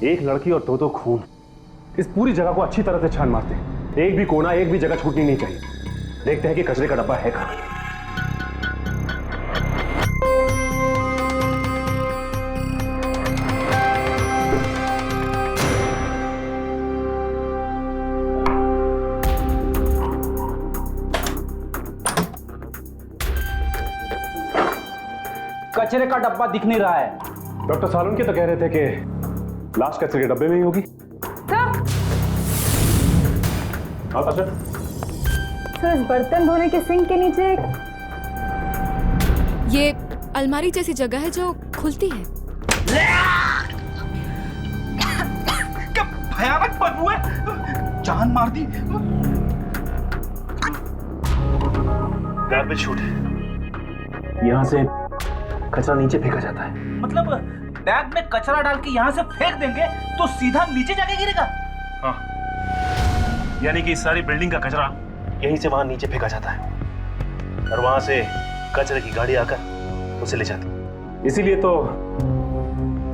एक लड़की और दो खून, इस पूरी जगह को अच्छी तरह से छान मारते हैं। एक भी कोना, एक भी जगह छूटनी नहीं चाहिए। देखते हैं कि कचरे का डब्बा है कहां। कचरे का डब्बा दिख नहीं रहा है। डॉक्टर सालुंके तो कह रहे थे कि लाश कचरे के डब्बे में ही होगी। हाँ सर। इस बर्तन धोने के सिंक के नीचे ये अलमारी जैसी जगह है जो खुलती है। क्या भयानक बदबू है, जान मार दी। गार्बेज शूट है, यहां से कचरा नीचे फेंका जाता है। मतलब बैग में कचरा डाल के यहाँ से फेंक देंगे तो सीधा नीचे जाके गिरेगा? हाँ, यानी कि सारी बिल्डिंग का कचरा यहीं से वहां नीचे फेंका जाता है और वहां से कचरे की गाड़ी आकर उसे ले जाती है। इसीलिए तो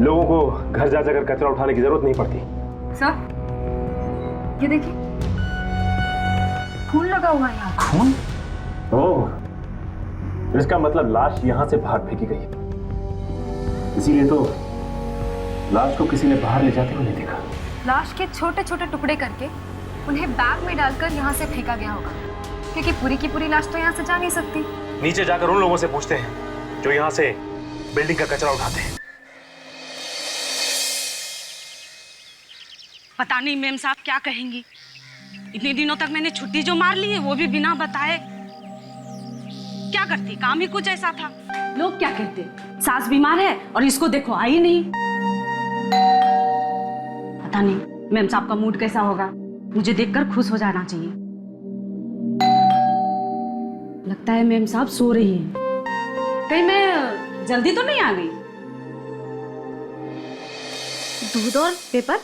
लोगों को घर जा जाकर कचरा उठाने की जरूरत नहीं पड़ती। सर, ये देखिए, खून लगा हुआ है यहाँ। खून? ओह, इसका मतलब लाश यहां से बाहर फेंकी गई, इसीलिए तो लाश को किसी ने बाहर ले जाते हुए नहीं देखा। लाश के छोटे छोटे टुकड़े करके उन्हें बैग में डालकर यहाँ से फेंका गया होगा, क्योंकि पूरी की पूरी लाश तो यहाँ से जा नहीं सकती। नीचे जाकर उन लोगों से पूछते हैं जो यहाँ से बिल्डिंग का कचरा उठाते हैं। पता नहीं मेम साहब क्या कहेंगी। इतने दिनों तक मैंने छुट्टी जो मार ली है वो भी बिना बताए। क्या करती, काम ही कुछ ऐसा था। लोग क्या कहते, सास बीमार है और इसको देखो आई नहीं। पता नहीं मेम साहब का मूड कैसा होगा, मुझे देखकर खुश हो जाना चाहिए। लगता है मेम साहब सो रही है। कहीं मैं जल्दी तो नहीं आ गई? दूध और पेपर?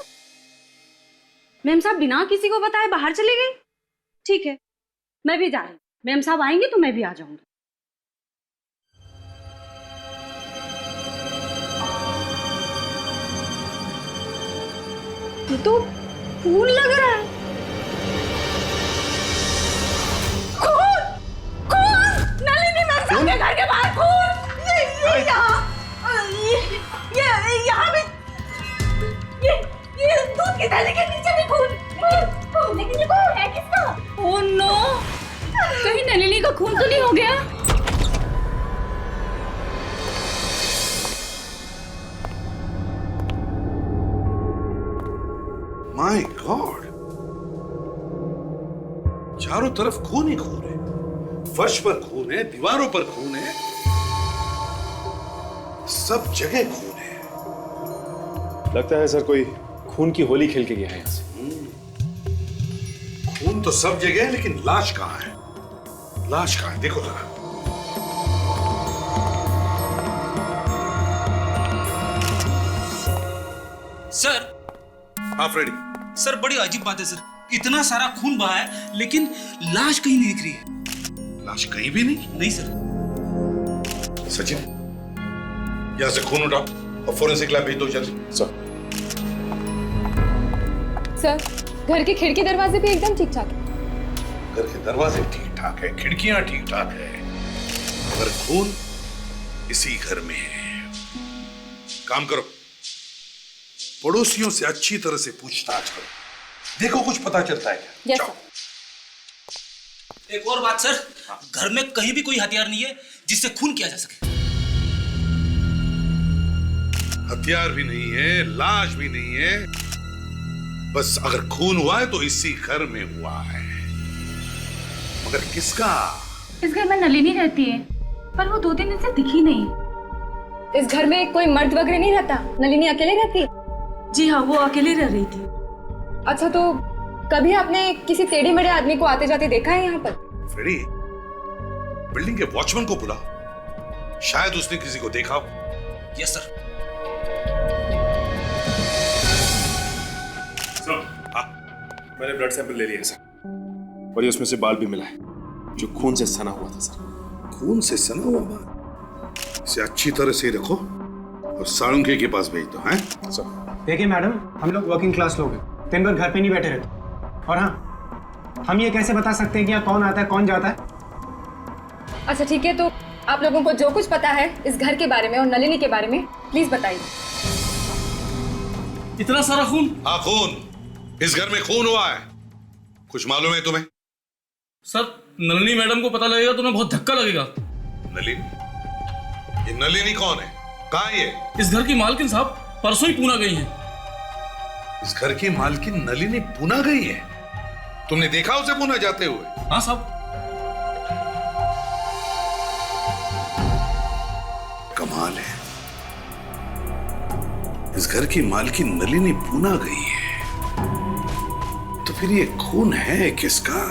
मेम साहब बिना किसी को बताए बाहर चली गई। ठीक है, मैं भी जा रही हूँ। मेम साहब आएंगे तो मैं भी आ जाऊंगी। ये तो फूल लग रहा है। खून! खून! नलिनी मैम साहब के घर के बाहर खून! ये यहाँ भी ये दूध की थैली के नीचे भी खून! लेकिन ये खून है किसका? Oh no! कहीं नलिनी का खून तो नहीं हो गया? माय गॉड, चारों तरफ खून ही खून है। फर्श पर खून है, दीवारों पर खून है, सब जगह खून है। लगता है सर कोई खून की होली खेल के गया है यहाँ से। खून तो सब जगह है, लेकिन लाश कहाँ है? लाश कहाँ है? देखो जरा। सर। हाँ फ्रेडी। सर बड़ी अजीब बात है सर, इतना सारा खून बहा है लेकिन लाश कहीं नहीं दिख रही है। लाश कहीं भी नहीं? नहीं सर। सचिन, यहां से खून उठाओ और फोरेंसिक लैब भेज दो जल्दी। सर, घर के खिड़की दरवाजे भी एकदम ठीक ठाक है। घर के दरवाजे ठीक ठाक है, खिड़कियां ठीक ठाक है, मगर खून इसी घर में है। काम करो, पड़ोसियों से अच्छी तरह से पूछताछ करो, देखो कुछ पता चलता है क्या। Yes sir. एक और बात सर, घर में कहीं भी कोई हथियार नहीं है जिससे खून किया जा सके। हथियार भी नहीं है, लाश भी नहीं है, बस अगर खून हुआ है तो इसी घर में हुआ है। मगर किसका? इस घर में नलिनी रहती है, पर वो 2 दिन से दिखी नहीं। इस घर में कोई मर्द वगैरह नहीं रहता, नलिनी अकेले रहती है। जी हाँ, वो अकेली रह रही थी। अच्छा, तो कभी आपने किसी टेढ़े मेढ़े आदमी को आते जाते देखा है यहाँ पर? फ्रेडी, बिल्डिंग के वॉचमैन को बुलाओ, शायद उसने किसी को देखा हो। Yes sir. मैंने ब्लड सैंपल ले लिया सर, और ये उसमें से बाल भी मिला है जो खून से सना हुआ था सर। खून से सना हुआ बाल? इसे अच्छी तरह से रखो और साळुंखे के पास भेज दो। हैं? देखिए मैडम, हम लोग वर्किंग क्लास लोग हैं, दिन भर घर पे नहीं बैठे रहते। और हाँ, हम ये कैसे बता सकते हैं कि यहाँ कौन आता है कौन जाता है? अच्छा ठीक है, तो आप लोगों को जो कुछ पता है इस घर के बारे में और नलिनी के बारे में प्लीज बताइए। इतना सारा खून? हाँ खून, इस घर में खून हुआ है। कुछ मालूम है तुम्हें? सर, नलिनी मैडम को पता लगेगा तो उन्हें बहुत धक्का लगेगा। नलिनी? ये नलिनी कौन है? कहाँ है ये? इस घर की मालकिन साहब परसों ही पूना गई हैं। इस घर की मालकिन नलिनी पूना गई है? तुमने देखा उसे पूना जाते हुए? हाँ साहब। कमाल है, इस घर की मालकिन नलिनी पूना गई है, तो फिर ये खून है किसका?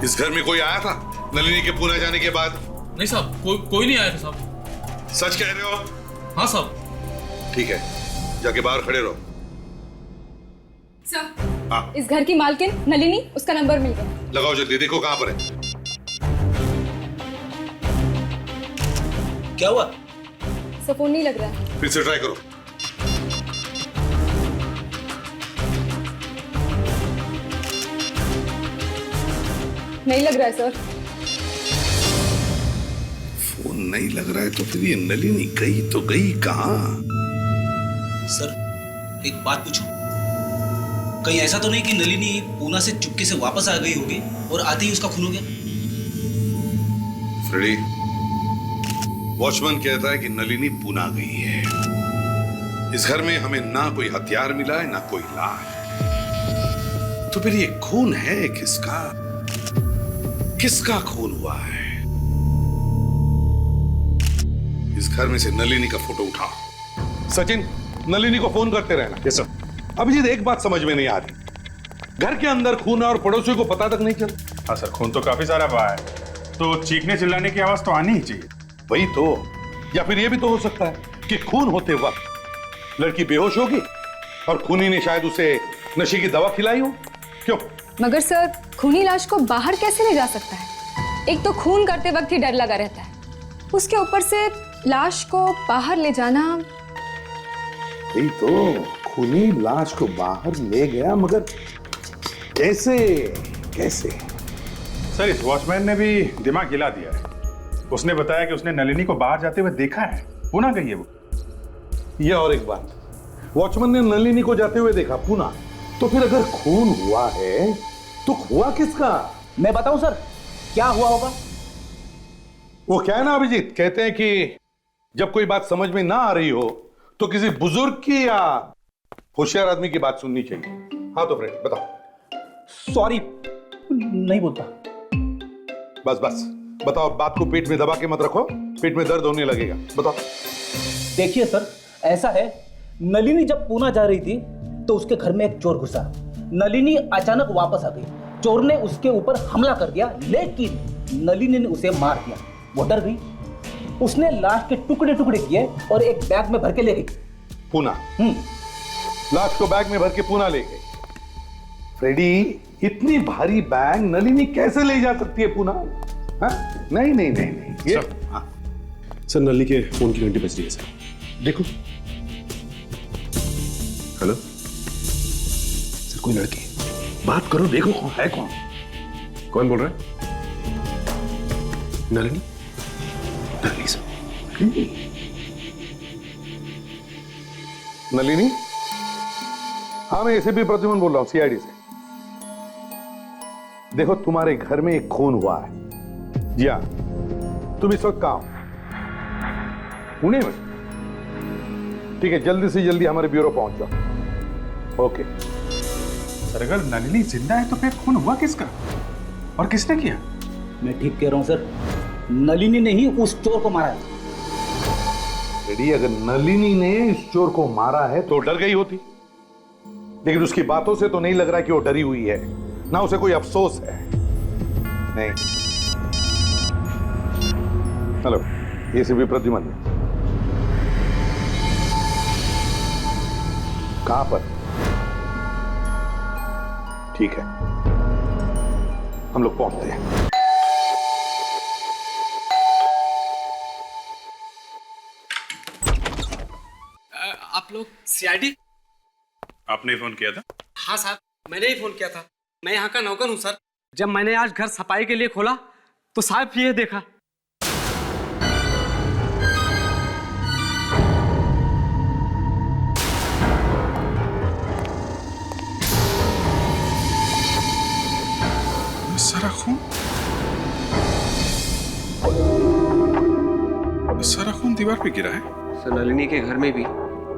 इस घर में कोई आया था नलिनी के पूना जाने के बाद? नहीं साहब, कोई नहीं आया था साहब। सच कह रहे हो? हाँ साहब। ठीक है, जाके बाहर खड़े रहो। सर, हाँ, इस घर की मालकिन नलिनी, उसका नंबर मिल गया। लगाओ जल्दी, देखो कहां पर है। क्या हुआ? सर फोन नहीं लग रहा है। फिर से ट्राई करो। नहीं लग रहा है सर। फोन नहीं लग रहा है तो फिर ये नलिनी गई तो गई कहां? सर, एक बात पूछूं? कहीं ऐसा तो नहीं कि नलिनी पूना से चुपके से वापस आ गई होगी और आते ही उसका खून हो गया? फ्रेडी, वॉचमैन कहता है कि नलिनी पूना गई है। इस घर में हमें ना कोई हथियार मिला है ना कोई लाश, तो फिर ये खून है किसका? किसका खून हुआ है? इस घर में से नलिनी का फोटो उठाओ। सचिन, नलिनी को फोन करते रहना। Yes sir. अभिजीत, एक बात समझ में नहीं आ रही, घर के अंदर खून है और पड़ोसियों को पता तक नहीं चला। हाँ सर, खून तो काफी सारा बहा है, तो चीखने चिल्लाने की आवाज तो आनी ही चाहिए। वही तो, या फिर यह भी तो हो सकता है कि खून होते वक्त लड़की बेहोश होगी और खूनी ने शायद उसे नशे की दवा खिलाई हो। क्यों? मगर सर, खूनी लाश को बाहर कैसे ले जा सकता है? एक तो खून करते वक्त ही डर लगा रहता है, उसके ऊपर से लाश को बाहर ले जाना। वही तो, खूनी लाश को बाहर ले गया, मगर कैसे? कैसे? सर, इस वॉचमैन ने भी दिमाग हिला दिया है। उसने बताया कि उसने नलिनी को बाहर जाते हुए देखा है, पूना गई है वो। यह और एक बात, वॉचमैन ने नलिनी को जाते हुए देखा पूना, तो फिर अगर खून हुआ है तो हुआ किसका? मैं बताऊं सर क्या हुआ होगा? वो क्या है ना अभिजीत, कहते हैं कि जब कोई बात समझ में ना आ रही हो तो किसी बुजुर्ग की या होशियार आदमी की बात सुननी चाहिए। हाँ तो फ्रेंड बताओ। सॉरी, नहीं बोलता। बस बस बताओ, बात को पेट में दबा के मत रखो, पेट में दर्द होने लगेगा। बताओ। देखिए सर, ऐसा है, नलिनी जब पूना जा रही थी तो उसके घर में एक चोर घुसा। नलिनी अचानक वापस आ गई, चोर ने उसके ऊपर हमला कर दिया, लेकिन नलिनी ने उसे मार दिया। वो डर गई, उसने लाश के टुकड़े टुकड़े किए और एक बैग में भर के ले गई पूना। लाश को बैग में भर के पूना ले गई। फ्रेडी, इतनी भारी बैग नलिनी कैसे ले जा सकती है पूना? हाँ? नहीं नहीं नहीं नहीं ये सर, हाँ। सर, नलिनी के फोन की घंटी बज रही है सर, देखो। हेलो सर, कोई लड़की, बात करो, देखो कौन है। कौन बोल रहा है? नलिनी? नलिनी सर। नलिनी? हाँ, मैं एसीपी प्रद्युमन बोल रहा हूँ, सीआईडी से। देखो, तुम्हारे घर में एक खून हुआ है। जी हाँ, तुम इस वक्त कहाँ हो? पुणे में? ठीक है, जल्दी से जल्दी हमारे ब्यूरो पहुंच जाओ। ओके सर, अगर नलिनी जिंदा है तो फिर खून हुआ किसका और किसने किया? मैं ठीक कह रहा हूं सर, नलिनी ने ही उस चोर को मारा है। रेडी, अगर नलिनी ने इस चोर को मारा है तो डर गई होती, लेकिन उसकी बातों से तो नहीं लग रहा कि वो डरी हुई है, ना उसे कोई अफसोस है। नहीं। Hello, ACP Pradyuman. कहां पर? ठीक है, हम लोग पहुंचते हैं। आप लोग सीआईडी? आपने फोन किया था? हाँ साहब, मैंने ही फोन किया था। मैं यहाँ का नौकर हूँ सर। जब मैंने आज घर सफाई के लिए खोला तो साहब ये देखा। सारा खून, सारा खून दीवार पे गिरा है। सर नलिनी के घर में भी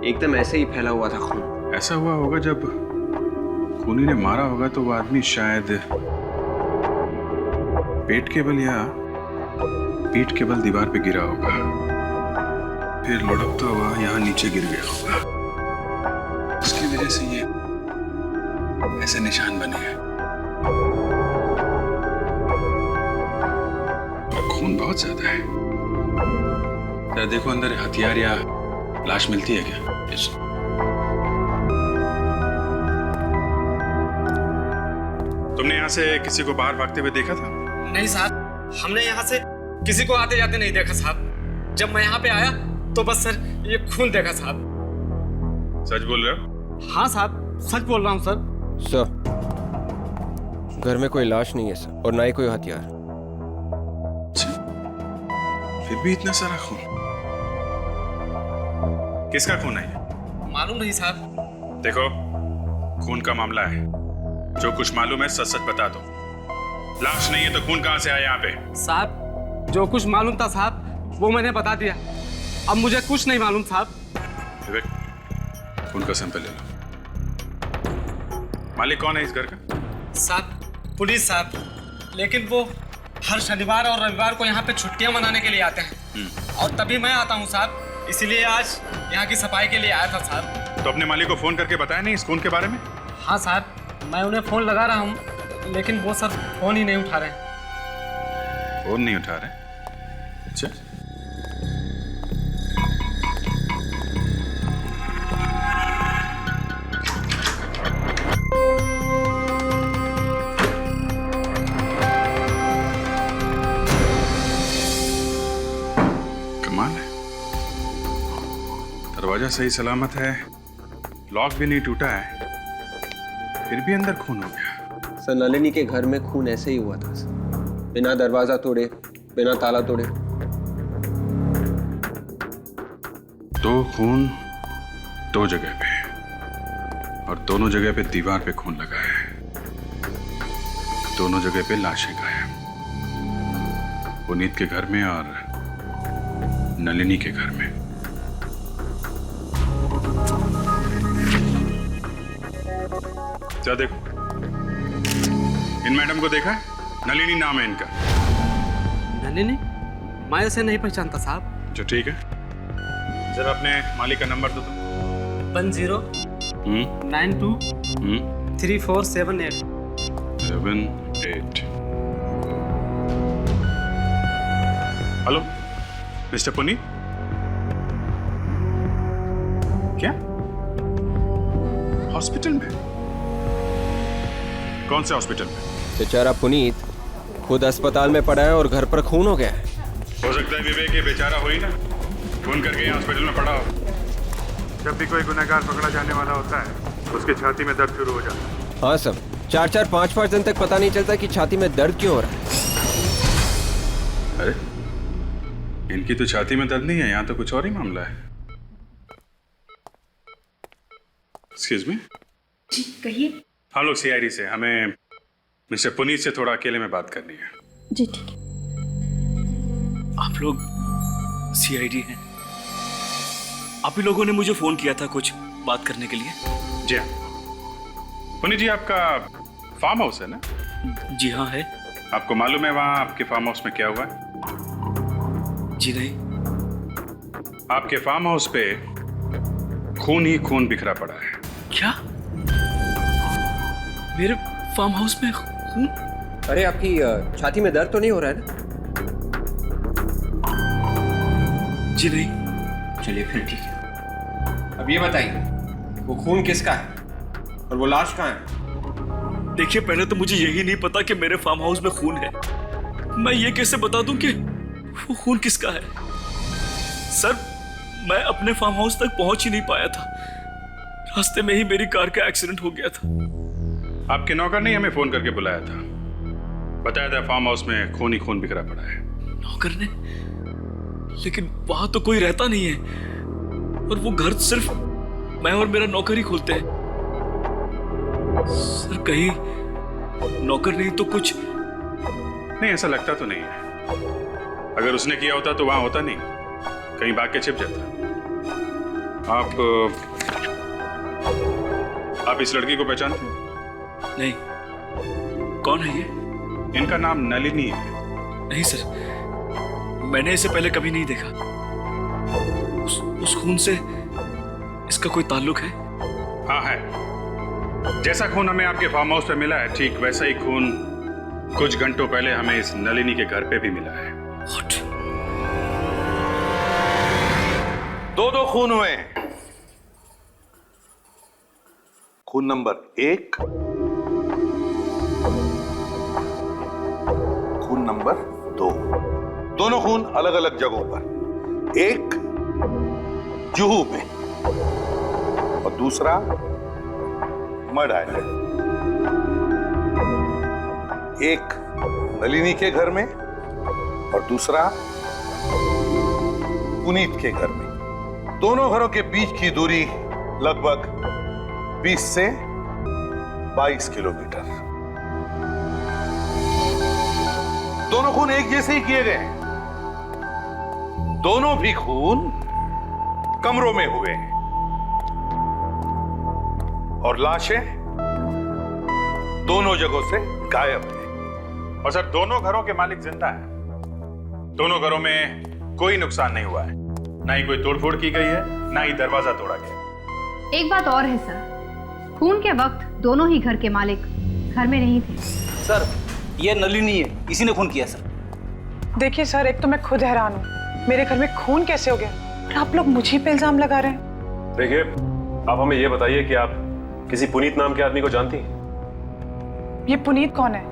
एकदम ऐसे ही फैला हुआ था खून। ऐसा हुआ होगा जब खूनी ने मारा होगा तो वो आदमी शायद पेट के बल या पीठ के बल दीवार पे गिरा होगा, फिर लुढ़कता हुआ यहाँ नीचे गिर गया होगा। उसकी वजह से ये ऐसे निशान बने हैं। खून बहुत ज्यादा है। जरा देखो अंदर हथियार या लाश मिलती है क्या? yes. तुमने यहाँ से किसी को बाहर भागते हुए देखा था? नहीं साहब, हमने यहाँ से किसी को आते जाते नहीं देखा साहब। जब मैं यहाँ पे आया तो बस सर ये खून देखा साहब। सच बोल रहे हो? हाँ साहब, सच बोल रहा हूँ सर। सर घर में कोई लाश नहीं है सर, और ना ही कोई हथियार। फिर भी इतना सारा खून, किसका खून है? मालूम नहीं साहब। देखो, खून का मामला है, जो कुछ मालूम है सच सच बता दो। लाश नहीं है तो खून कहां से आया यहाँ पे? साहब जो कुछ मालूम था साहब वो मैंने बता दिया। अब मुझे कुछ नहीं मालूम साहब। विवेक, खून का सैंपल ले लो। मालिक कौन है इस घर का? साहब पुलिस साहब, लेकिन वो हर शनिवार और रविवार को यहाँ पे छुट्टियां मनाने के लिए आते हैं, और तभी मैं आता हूँ साहब। इसीलिए आज यहाँ की सफाई के लिए आया था साहब। तो अपने मालिक को फोन करके बताया नहीं इस खून के बारे में? हाँ साहब, मैं उन्हें फोन लगा रहा हूँ, लेकिन वो सर फोन ही नहीं उठा रहे। फोन नहीं उठा रहे? अच्छा, दरवाजा सही सलामत है, लॉक भी नहीं टूटा है, फिर भी अंदर खून हो गया। सर नलिनी के घर में खून ऐसे ही हुआ था सर, बिना दरवाजा तोड़े, बिना ताला तोड़े। दो खून दो जगह पे, और दोनों जगह पे दीवार पे खून लगा है, दोनों जगह पे लाशें गायब, पुनीत के घर में और नलिनी के घर में। क्या देखो, इन मैडम को देखा है? नलिनी नाम है इनका। नलिनी? मैं ऐसे नहीं पहचानता साहब। जो ठीक है, जरा अपने मालिक का नंबर दो तो। 10 92 3478 78। हेलो मिस्टर पुनीत, क्या हॉस्पिटल में? कौन से हॉस्पिटल में? बेचारा पुनीत खुद अस्पताल में पड़ा है और घर पर खून हो गया है। हो सकता है विवेक ये बेचारा हो ही ना, खून करके यहाँ हॉस्पिटल में पड़ा हो। जब भी कोई गुनहगार पकड़ा जाने वाला होता है उसके छाती में दर्द शुरू हो जाता है। हाँ सब 4-4 5-5 दिन तक पता नहीं चलता कि छाती में दर्द क्यों हो रहा है। अरे इनकी तो छाती में दर्द नहीं है, यहाँ तो कुछ और ही मामला है। Excuse me. जी कहिए। हम लोग सीआईडी से, हमें मिस्टर पुनीत से थोड़ा अकेले में बात करनी है। जी ठीक है। आप लोग सीआईडी हैं? आप ही लोगों ने मुझे फोन किया था कुछ बात करने के लिए? जी हाँ पुनीत जी, आपका फार्म हाउस है ना? जी हाँ है। आपको मालूम है वहाँ आपके फार्म हाउस में क्या हुआ है? जी नहीं। आपके फार्म हाउस पे खून ही खून बिखरा पड़ा है। क्या? मेरे फार्म हाउस में खून? अरे आपकी छाती में दर्द तो नहीं हो रहा है ना? जी नहीं। चलिए फिर ठीक है। अब ये बताइए वो खून किसका है और वो लाश कहाँ है? देखिए पहले तो मुझे यही नहीं पता कि मेरे फार्म हाउस में खून है। मैं ये कैसे बता दूं कि वो खून किसका है? सर मैं अपने फार्म हाउस तक पहुंच ही नहीं पाया था। रास्ते में ही मेरी कार का एक्सीडेंट हो गया था। आपके नौकर ने हमें फोन करके बुलाया था, बताया था फार्म हाउस में खून ही खून बिखरा पड़ा है। नौकर ने? लेकिन वहां तो कोई रहता नहीं है, और वो घर सिर्फ मैं और मेरा नौकर ही खोलते हैं। सर कहीं नौकर नहीं तो कुछ? नहीं, ऐसा लगता तो नहीं है। अगर उसने किया होता तो वहां होता नहीं, कहीं भाग के छिप जाता। आप इस लड़की को पहचानते हैं? नहीं। कौन है ये? इनका नाम नलिनी है। नहीं सर, मैंने इसे पहले कभी नहीं देखा। उस खून से इसका कोई ताल्लुक है? हाँ है। जैसा खून हमें आपके फार्म हाउस पे मिला है, ठीक वैसा ही खून कुछ घंटों पहले हमें इस नलिनी के घर पे भी मिला है। What? दो खून हुए। खून नंबर 1, खून नंबर 2। दोनों खून अलग अलग जगहों पर, एक जुहू में और दूसरा मड आइलैंड। एक नलिनी के घर में और दूसरा पुनीत के घर में। दोनों घरों के बीच की दूरी लगभग 20 से 22 किलोमीटर। दोनों खून एक जैसे ही किए गए। दोनों भी खून कमरों में हुए हैं और लाशें दोनों जगहों से गायब हैं। और सर दोनों घरों के मालिक जिंदा हैं। दोनों घरों में कोई नुकसान नहीं हुआ है, ना ही कोई तोड़फोड़ की गई है, ना ही दरवाजा तोड़ा गया। एक बात और है सर, खून के वक्त दोनों ही घर के मालिक घर में नहीं थे। सर ये नलिनी है, इसी ने खून किया सर। देखिए सर, एक तो मैं खुद हैरान हूँ, मेरे घर में खून कैसे हो गया और आप लोग मुझे पे इल्जाम लगा रहे हैं। देखिए, आप हमें ये बताइए कि आप किसी पुनीत नाम के आदमी को जानती हैं? ये पुनीत कौन है?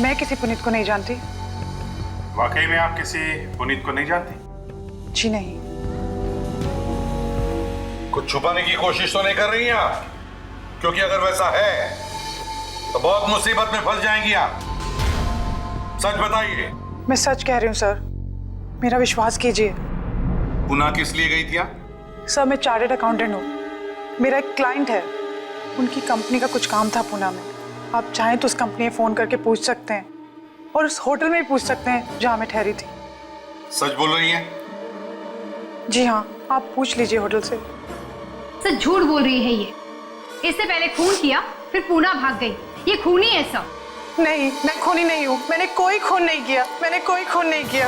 मैं किसी पुनीत को नहीं जानती। वाकई में आप किसी पुनीत को नहीं जानती? जी नहीं। कुछ छुपाने की कोशिश तो नहीं कर रही हैं आप? क्योंकि अगर वैसा है तो बहुत मुसीबत में फंस जाएंगी आप। सच बताइए। मैं सच कह रही हूँ सर, मेरा विश्वास कीजिए। पुणे किस लिए गई थी आप? सर मैं चार्टर्ड अकाउंटेंट हूँ, मेरा एक क्लाइंट है, उनकी कंपनी का कुछ काम था पुणे में। आप चाहें तो उस कंपनी में फोन करके पूछ सकते हैं और उस होटल में भी पूछ सकते हैं जहाँ मैं ठहरी थी। सच बोल रही हैं? जी हाँ, आप पूछ लीजिए होटल से। सर झूठ बोल रही है ये। इससे पहले खून किया, फिर पुणे भाग गई। ये खूनी है सब। नहीं, मैं खूनी नहीं हूँ। मैंने कोई खून नहीं किया, मैंने कोई खून नहीं किया।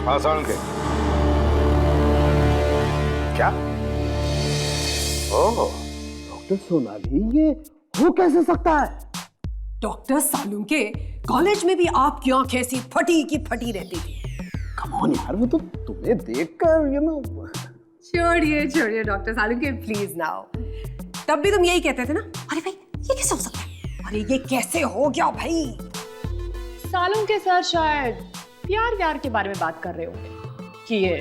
हाँ साउंड के क्या? ओह, डॉक्टर सोनाली, ये हो कैसे सकता है? डॉक्टर सालुंके, कॉलेज में भी आपकी आंखें ऐसी फटी की फटी रहती थी। कम ऑन यार, वो तो तुम्हें देखकर छोड़िए छोड़िए डॉक्टर सालुंके, प्लीज नाउ। तब भी तुम यही कहते थे ना, अरे भाई ये कैसे हो सकता है, अरे ये कैसे हो गया भाई। सालुंके सर शायद प्यार व्यार के बारे में बात कर रहे होंगे कि ये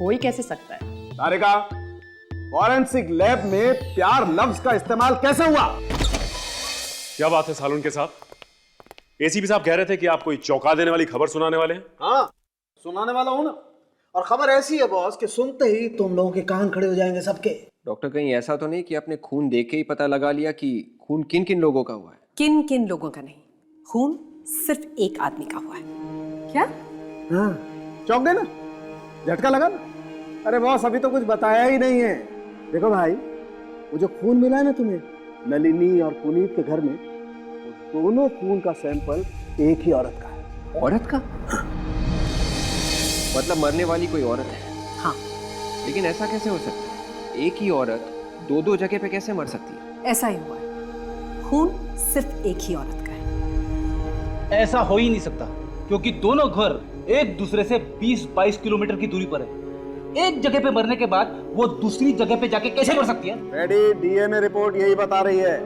हो ही कैसे सकता है। तारिका, फॉरेंसिक लैब में प्यार लफ्ज का इस्तेमाल कैसे हुआ? क्या बात है सालुन के साथ? एसीपी साहब कह रहे थे कि आप कोई चौंका देने वाली खबर सुनाने वाले हैं। हाँ, सुनाने वाला हूं ना। और खबर ऐसी है बॉस कि सुनते ही तुम लोगों के कान खड़े हो जाएंगे सबके। डॉक्टर, कहीं ऐसा तो नहीं कि आपने खून देख के ही पता लगा लिया कि खून किन किन लोगों का हुआ है? किन किन लोगों का नहीं, खून सिर्फ एक आदमी का हुआ है। क्या? हाँ, चौंक गए ना? झटका लगा ना? अरे बॉस, अभी तो कुछ बताया ही नहीं है। देखो भाई, वो जो खून मिला है ना तुम्हें नलिनी और पुनीत के घर में, वो दोनों खून का सैंपल एक ही औरत का है। औरत का? मतलब मरने वाली कोई औरत है? हाँ। लेकिन ऐसा कैसे हो सकता है? एक ही औरत दो दो जगह पे कैसे मर सकती है? ऐसा ही हुआ है, खून सिर्फ एक ही औरत का है। ऐसा हो ही नहीं सकता, क्योंकि दोनों घर एक दूसरे से 20-22 किलोमीटर की दूरी पर है। एक जगह पे मरने के बाद वो दूसरी जगह पे जाके कैसे मर सकती है? डीएनए रिपोर्ट यही बता रही है।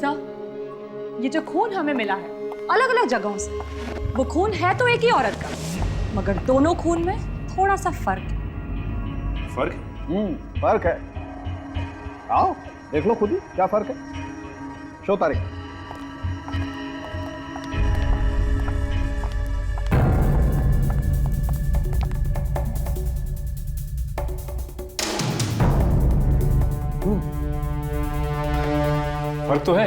सर, ये जो खून हमें मिला है अलग अलग जगहों से। वो खून है तो एक ही औरत का, मगर दोनों खून में थोड़ा सा फर्क है। फर्क? फर्क है। आओ देख लो खुद ही क्या फर्क है। शो तारीख। फर्क तो है,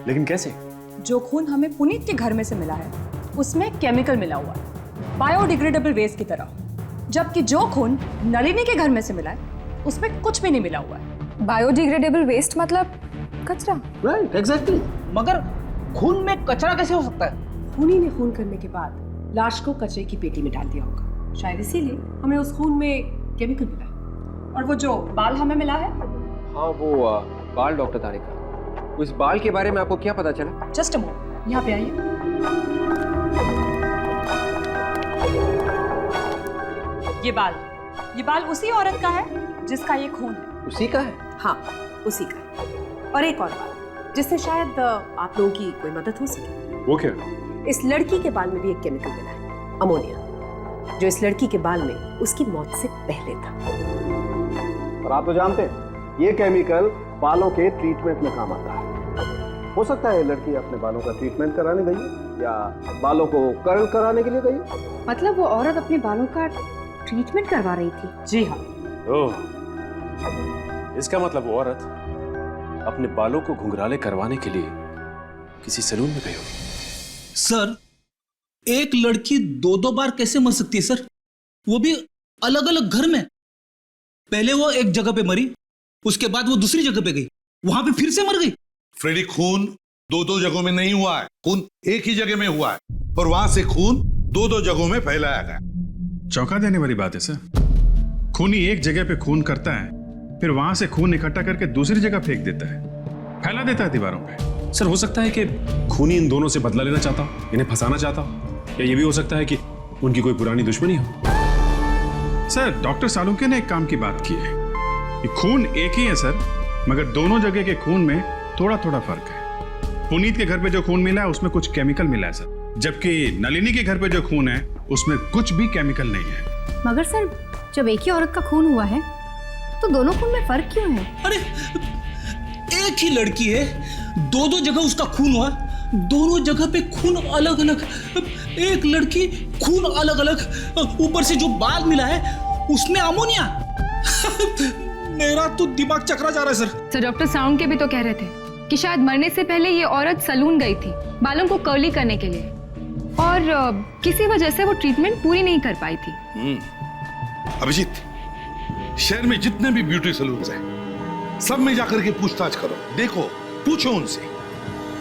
लेकिन कैसे? जो खून हमें पुनीत के घर में से मिला है उसमें केमिकल मिला हुआ है, बायोडिग्रेडेबल वेस्ट की तरह, जबकि जो खून नलिनी के घर में से मिला है उसमें कुछ भी नहीं मिला हुआ है। बायोडिग्रेडेबल वेस्ट मतलब कचरा? Right, exactly. मगर खून में कचरा कैसे हो सकता है? खूनी ने खून करने के बाद लाश को कचरे की पेटी में डाल दिया होगा, शायद इसीलिए हमें उस खून में केमिकल मिला है। और वो जो बाल हमें मिला है? हाँ वो बाल डॉक्टर तारिका, उस बाल के बारे में आपको क्या पता चला? जस्ट अ मोमेंट, यहाँ पे आइए। ये बाल उसी औरत का है जिसका ये खून है। उसी का है? हाँ उसी का है। और एक और बात जिससे शायद आप लोगों की कोई मदद हो सके। वो क्या? इस लड़की के बाल में भी एक केमिकल मिला है, अमोनिया, जो इस लड़की के बाल में उसकी मौत से पहले था। और आप तो जानते हैं ये केमिकल बालों के ट्रीटमेंट में काम आता है। हो सकता है लड़की अपने बालों का ट्रीटमेंट कराने गई है या बालों को कर्ल कराने के लिए गई है। मतलब वो औरत अपने बालों का ट्रीटमेंट करवा रही थी? जी हाँ। ओह, इसका मतलब वो औरत अपने बालों को घुंघराले करवाने के लिए किसी सैलून में गई होगी। सर, एक लड़की दो दो बार कैसे मर सकती है सर, वो भी अलग अलग घर में? पहले वो एक जगह पे मरी, उसके बाद वो दूसरी जगह पे गई, वहां पे फिर से मर गई। फ्रेडी, खून दो जगहों में नहीं हुआ है, खून एक ही जगह में हुआ है और वहां से खून दो जगहों में फैलाया गया। चौंका देने वाली बात है सर। खूनी एक जगह पे खून करता है, फिर वहां से खून इकट्ठा करके दूसरी जगह फेंक देता है, फैला देता है दीवारों पे। सर, हो सकता है कि खूनी इन दोनों से बदला लेना चाहता हो, इन्हें फंसाना चाहता हो, या ये भी हो सकता है कि उनकी कोई पुरानी दुश्मनी हो। सर, डॉक्टर सालुंके ने एक काम की बात की है कि खून एक ही है सर, मगर दोनों जगह के खून में थोड़ा थोड़ा फर्क है। पुनीत के घर पे जो खून मिला है उसमें कुछ केमिकल मिला है सर, जबकि नलिनी के घर पे जो खून है उसमें कुछ भी केमिकल नहीं है। मगर सर, जब एक ही औरत का खून हुआ है तो दोनों खून में फर्क क्यों है? अरे एक ही लड़की है, दो दो जगह उसका खून हुआ, दोनों जगह पे खून अलग अलग, एक लड़की खून अलग अलग, ऊपर से जो बाल मिला है उसमें अमोनिया। मेरा तो दिमाग चकरा जा रहा है सर। तो डॉक्टर साउंड के भी तो कह रहे थे कि शायद मरने से पहले ये औरत सैलून गई थी बालों को कर्ली करने के लिए, और किसी वजह से वो ट्रीटमेंट पूरी नहीं कर पाई थी। अभिजीत, शहर में जितने भी ब्यूटी सैलून्स हैं, सब में जाकर के पूछताछ करो, देखो, पूछो उनसे,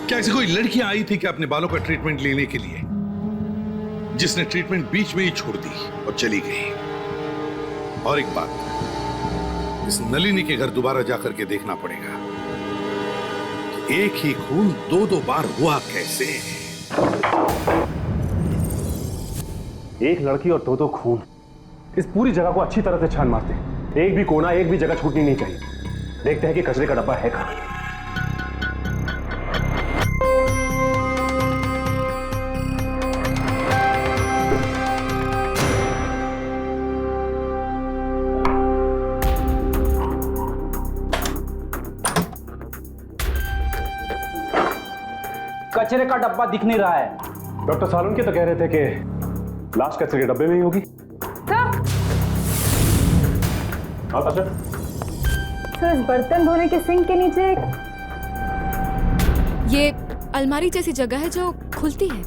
क्या ऐसी कोई लड़कियां आई थी क्या अपने बालों का ट्रीटमेंट लेने के लिए, जिसने ट्रीटमेंट बीच में ही छोड़ दी और चली गई। और एक बात, इस नलिनी के घर दोबारा जाकर के देखना पड़ेगा कि एक ही खून दो बार हुआ कैसे। एक लड़की और दो खून, इस पूरी जगह को अच्छी तरह से छान मारते हैं, एक भी कोना, एक भी जगह छूटनी नहीं चाहिए। देखते हैं कि कचरे का डब्बा है कहां। कचरे का डब्बा दिख नहीं रहा है। डॉक्टर सालुंके तो कह रहे थे कि लाश कचरे के डब्बे में ही होगी। हाँ सर, इस बर्तन धोने के सिंक के नीचे ये अलमारी जैसी जगह है जो खुलती है।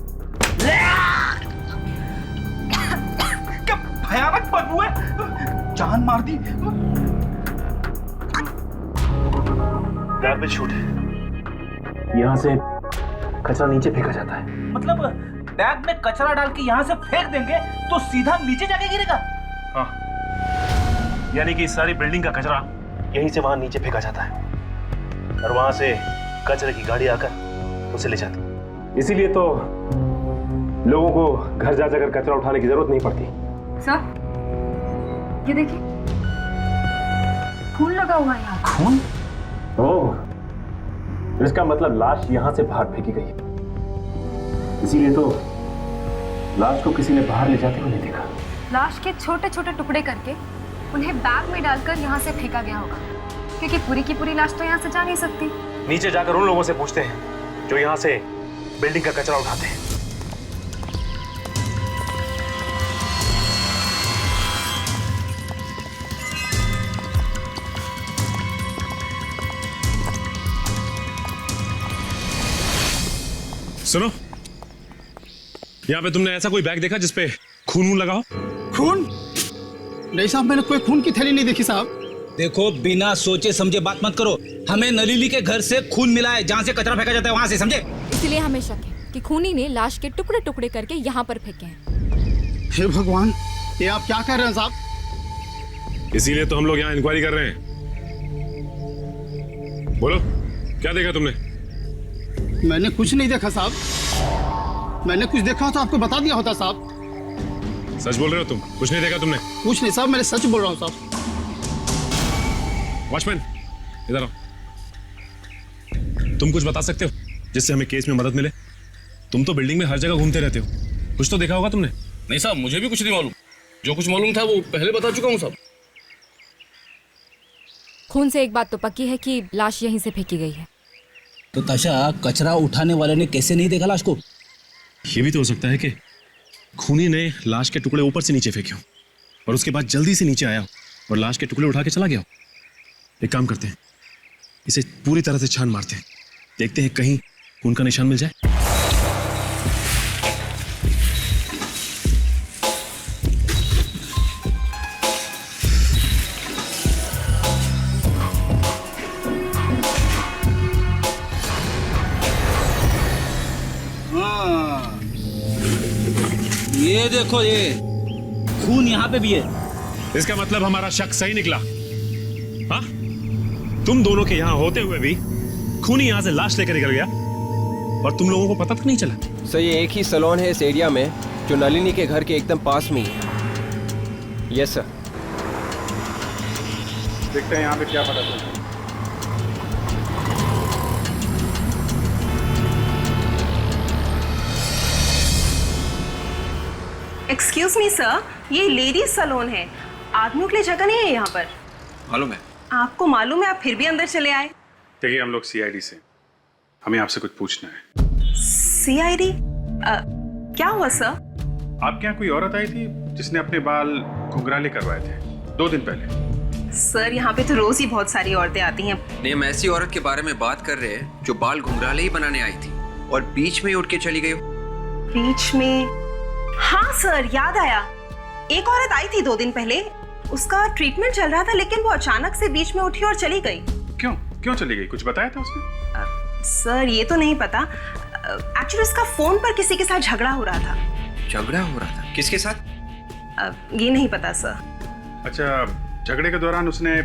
क्या भयानक बदबू है, जान मार दी। गार्बेज शूट, यहां से कचरा नीचे फेंका जाता है। मतलब बैग में कचरा डाल के यहाँ से फेंक देंगे तो सीधा नीचे जाके गिरेगा? हाँ, यानी कि सारी बिल्डिंग का कचरा यहीं से वहां नीचे फेंका जाता है और वहां से कचरे की गाड़ी आकर उसे ले जाती है। इसीलिए तो लोगों को घर जा जाकर कचरा उठाने की जरूरत नहीं पड़ती। सर, ये देखिए, खून लगा हुआ है यहाँ। खून? ओह, इसका मतलब लाश यहां से बाहर फेंकी गई। इसीलिए तो लाश को किसी ने बाहर ले जाते हुए नहीं देखा। लाश के छोटे छोटे टुकड़े करके उन्हें बैग में डालकर यहाँ से फेंका गया होगा, क्योंकि पूरी की पूरी लाश तो यहाँ से जा नहीं सकती। नीचे जाकर उन लोगों से पूछते हैं जो यहाँ से बिल्डिंग का कचरा उठाते हैं। सुनो, यहाँ पे तुमने ऐसा कोई बैग देखा जिसपे खून लगा हो? खून? नहीं साहब, मैंने कोई खून की थैली नहीं देखी साहब। देखो, बिना सोचे समझे बात मत करो। हमें नलिनी के घर से खून मिला है, जहाँ से कचरा फेंका जाता है वहाँ से, समझे? इसलिए हमें शक है कि खूनी ने लाश के टुकड़े टुकड़े करके यहाँ पर फेंके हैं। हे भगवान, ये आप क्या कह रहे हैं साहब? इसीलिए तो हम लोग यहाँ इंक्वायरी कर रहे हैं। बोलो, क्या देखा तुमने? मैंने कुछ नहीं देखा साहब। मैंने कुछ देखा तो आपको बता दिया होता साहब। सच बोल रहे हो तुम? कुछ नहीं देखा तुमने? कुछ नहीं साहब, मैंने सच बोल रहा हूँ साहब। वॉचमैन, इधर आओ। तुम कुछ बता सकते हो जिससे हमें केस में मदद मिले? तुम तो बिल्डिंग में हर जगह घूमते रहते हो, कुछ तो देखा होगा तुमने। नहीं साहब, मुझे भी कुछ नहीं मालूम। जो कुछ मालूम था वो पहले बता चुका हूँ साहब। खून से एक बात तो पक्की है कि लाश यहीं से फेंकी गई है। तो ताशा, कचरा उठाने वाले ने कैसे नहीं देखा लाश को? ये भी तो हो सकता है कि खूनी ने लाश के टुकड़े ऊपर से नीचे फेंके हो और उसके बाद जल्दी से नीचे आया हो और लाश के टुकड़े उठा के चला गया हो। एक काम करते हैं, इसे पूरी तरह से छान मारते हैं, देखते हैं कहीं खून का निशान मिल जाए। ये देखो, ये खून यहाँ पे भी है। इसका मतलब हमारा शक सही निकला। हाँ, तुम दोनों के यहाँ होते हुए भी खूनी यहाँ से लाश लेकर निकल गया और तुम लोगों को पता तक नहीं चला। सर, ये एक ही सैलून है इस एरिया में जो नलिनी के घर के एकदम पास में ही है। Yes sir. देखते हैं यहाँ पे क्या पता चलता है। एक्सक्यूज मी सर, ये लेडीज सैलून है, आदमियों के लिए जगह नहीं है यहाँ पर। मालूम है? आपको मालूम है, आप फिर भी अंदर चले आए। देखिए, हम लोग सीआईडी से, हमें आपसे कुछ पूछना है। सीआईडी? क्या हुआ सर? आपके यहाँ कोई औरत आई थी जिसने अपने बाल घुंघराले करवाए थे 2 दिन पहले। सर, यहाँ पे तो रोज ही बहुत सारी औरतें आती हैं। नहीं, हम ऐसी औरत के बारे में बात कर रहे हैं जो बाल घुंघराले ही बनाने आई थी और बीच में ही उठ के चली गई। बीच में? हाँ सर, याद आया। एक औरत आई थी 2 दिन पहले, उसका ट्रीटमेंट चल रहा था, लेकिन वो अचानक से बीच में उठी और चली गई। क्यों चली गई? कुछ बताया था उसने? सर, ये तो नहीं पता। एक्चुअली उसका फोन पर किसी के साथ झगड़ा हो रहा था। झगड़ा हो रहा था? किसके साथ? ये नहीं पता सर। अच्छा, झगड़े के दौरान उसने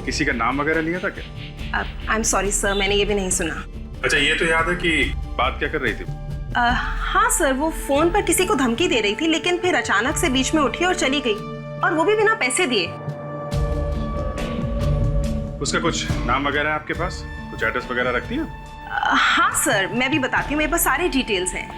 किसी का नाम वगैरह लिया था क्या? आई एम सॉरी सर, मैंने ये भी नहीं सुना। अच्छा, ये तो याद है कि बात क्या कर रही थी? हाँ सर, वो फोन पर किसी को धमकी दे रही थी, लेकिन फिर अचानक से बीच में उठी और चली गई, और वो भी बिना पैसे दिए। उसका कुछ नाम वगैरह है आपके पास? कुछ एड्रेस वगैरह रखती है? हाँ सर, मैं भी बताती हूँ, मेरे पास सारे डिटेल्स हैं।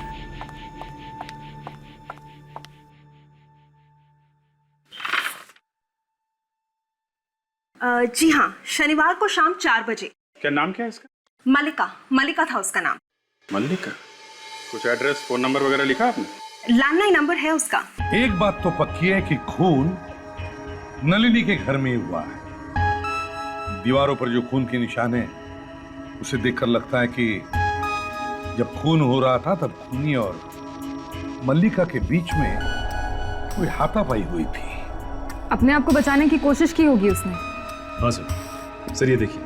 जी हाँ, शनिवार को शाम 4 बजे। क्या नाम क्या है इसका? मलिका था उसका नाम। मल्लिका? कुछ एड्रेस, फोन नंबर वगैरह लिखा आपने? लैंडलाइन नंबर है उसका। एक बात तो पक्की है कि खून नलिनी के घर में ही हुआ है। दीवारों पर जो खून के निशान है उसे देखकर लगता है कि जब खून हो रहा था तब खूनी और मल्लिका के बीच में कोई हाथापाई हुई थी। अपने आप को बचाने की कोशिश की होगी उसने। हाँ सर, ये देखिए,